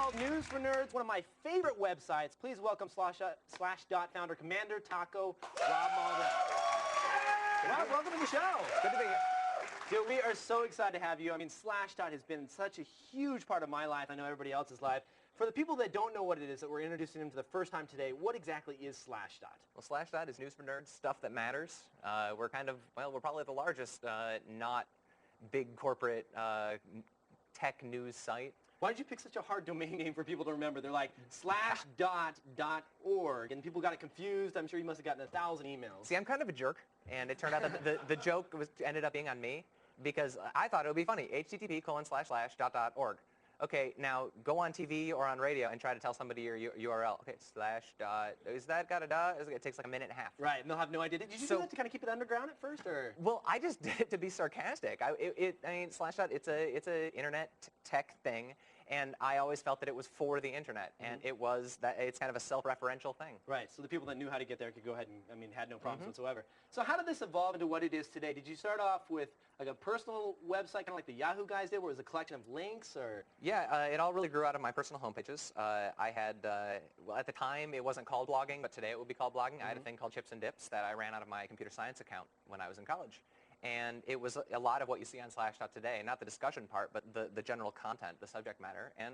called News for Nerds, one of my favorite websites. Please welcome Slashdot founder Commander Taco, Rob Mulder. Rob, welcome to the show. Good to be here. Dude, we are so excited to have you. I mean, Slashdot has been such a huge part of my life. I know everybody else's life. For the people that don't know what it is that we're introducing them to the first time today, what exactly is Slashdot? Well, Slashdot is news for nerds, stuff that matters. We're probably the largest not big corporate tech news site. Why did you pick such a hard domain name for people to remember? They're like slashdot.org, and people got it confused. I'm sure you must have gotten 1,000 emails. See, I'm kind of a jerk, and it turned out that the joke ended up being on me because I thought it would be funny. http://dot.org. Okay, now go on TV or on radio and try to tell somebody your URL. Okay, /dot. Is that got a dot? It takes like a minute and a half. Right, and they'll have no idea. Did you do that to kind of keep it underground at first, or? Well, I just did it to be sarcastic. I mean, Slashdot, it's a internet tech thing, and I always felt that it was for the internet, and it's kind of a self-referential thing. Right, so the people that knew how to get there could go ahead and, had no problems whatsoever. So how did this evolve into what it is today? Did you start off with like a personal website, kind of like the Yahoo guys did, where it was a collection of links, or? Yeah, it all really grew out of my personal homepages. I had, well, at the time, it wasn't called blogging, but today it would be called blogging. I had a thing called Chips and Dips that I ran out of my computer science account when I was in college. And it was a lot of what you see on Slashdot today, not the discussion part, but the general content, the subject matter. And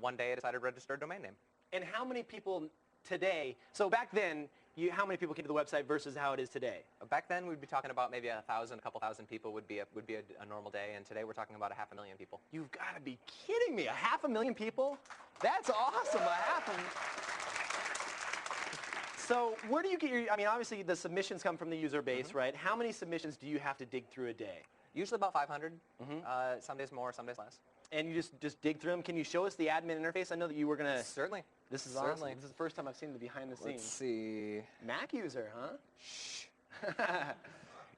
one day I decided to register a domain name. And how many people today, so back then, how many people came to the website versus how it is today? Back then we'd be talking about maybe a couple thousand people would be a normal day, and today we're talking about 500,000 people. You've got to be kidding me, 500,000 people? That's awesome, 500,000. So where do you get your, obviously the submissions come from the user base, right? How many submissions do you have to dig through a day? Usually about 500, some days more, some days less. And you just dig through them. Can you show us the admin interface? I know that you were going to... Certainly. This is awesome. This is the first time I've seen the behind the scenes. Let's see. Mac user, huh? Shh.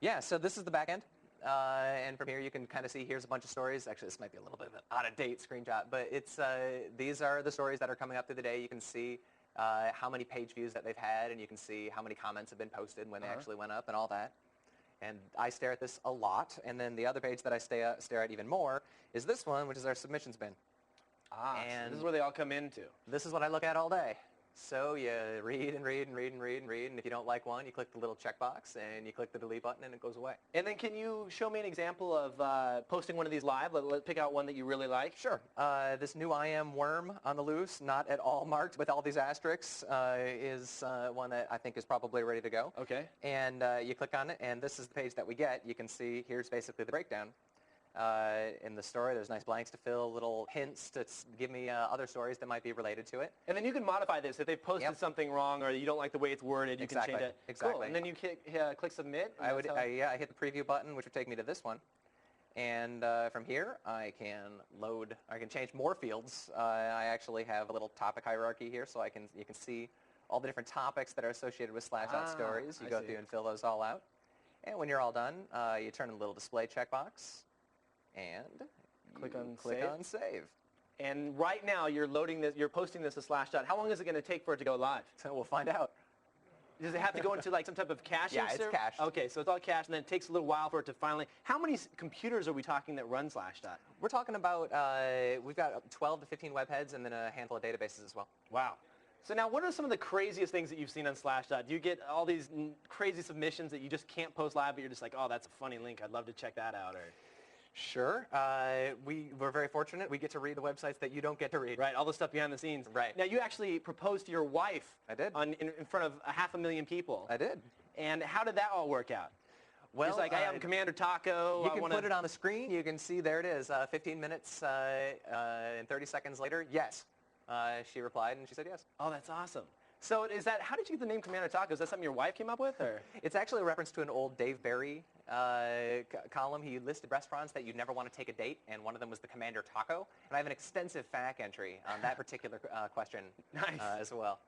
Yeah, so this is the back end. And from here you can kind of see, here's a bunch of stories. Actually, this might be a little bit of an out-of-date screenshot, but these are the stories that are coming up through the day. You can see how many page views that they've had, and you can see how many comments have been posted when they actually went up and all that. And I stare at this a lot. And then the other page that I stare at even more is this one, which is our submissions bin. And so this is where they all come into. This is what I look at all day. So you read and read and read and read and read, and if you don't like one, you click the little checkbox, and you click the delete button, and it goes away. And then can you show me an example of posting one of these live? Let's pick out one that you really like. Sure. This new I am worm on the loose, not at all marked with all these asterisks, is one that I think is probably ready to go. Okay. And you click on it, and this is the page that we get. You can see here's basically the breakdown. In the story, there's nice blanks to fill, little hints to give me other stories that might be related to it. And then you can modify this. If they've posted something wrong or you don't like the way it's worded, you can change it. Exactly. Cool. And then you click submit. I hit the preview button, which would take me to this one. And from here, I can change more fields. I actually have a little topic hierarchy here, so you can see all the different topics that are associated with Slashdot stories. You go through and fill those all out. And when you're all done, you turn on the little display checkbox. And click on save. And right now you're posting this to Slashdot. How long is it going to take for it to go live? So we'll find out. Does it have to go into like some type of caching? Yeah, it's cached. Okay, so it's all cached, and then it takes a little while for it to finally... How many computers are we talking that run Slashdot? We're talking about, we've got 12 to 15 webheads and then a handful of databases as well. Wow. So now what are some of the craziest ththings that you've seen on Slashdot? Do you get all these crazy submissions that you just can't post live, but you're just like, oh, that's a funny link, I'd love to check that out? Or... Sure. We're very fortunate. We get to read the websites that you don't get to read. Right, all the stuff behind the scenes. Right. Now, you actually proposed to your wife. I did. In front of 500,000 people. I did. And how did that all work out? Well, it's like, hey, I'm Commander Taco. You can put it on the screen. You can see, there it is, 15 minutes and 30 seconds later, yes. She replied, and she said yes. Oh, that's awesome. So how did you get the name Commander Taco? Is that something your wife came up with? Or? It's actually a reference to an old Dave Barry column. He listed restaurants that you'd never want to take a date, and one of them was the Commander Taco. And I have an extensive FAQ entry on that particular question as well.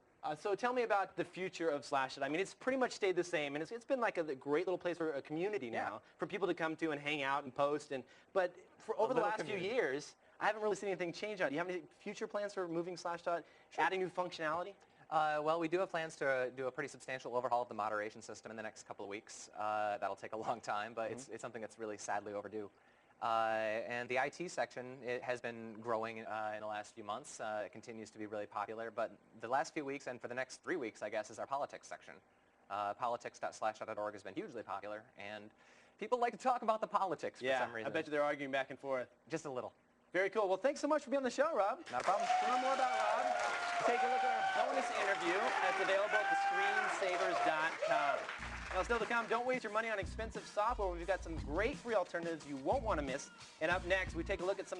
So tell me about the future of Slashdot. I mean, it's pretty much stayed the same, and it's been like a great little place for a community now, for people to come to and hang out and post. But for over the last few years, I haven't really seen anything change out. Do you have any future plans for moving Slashdot, adding new functionality? Well, we do have plans to do a pretty substantial overhaul of the moderation system in the next couple of weeks. That'll take a long time, but it's something that's really sadly overdue. And the IT section, it has been growing in the last few months. It continues to be really popular. But the last few weeks, and for the next 3 weeks, I guess, is our politics section. Politics.slashdot.org has been hugely popular. And people like to talk about the politics for some reason. I bet you they're arguing back and forth. Just a little. Very cool. Well, thanks so much for being on the show, Rob. Not a problem. To learn more about Rob, take a look at our bonus interview that's available at thescreensavers.com. Now, still to come, don't waste your money on expensive software. We've got some great free alternatives you won't want to miss. And up next, we take a look at some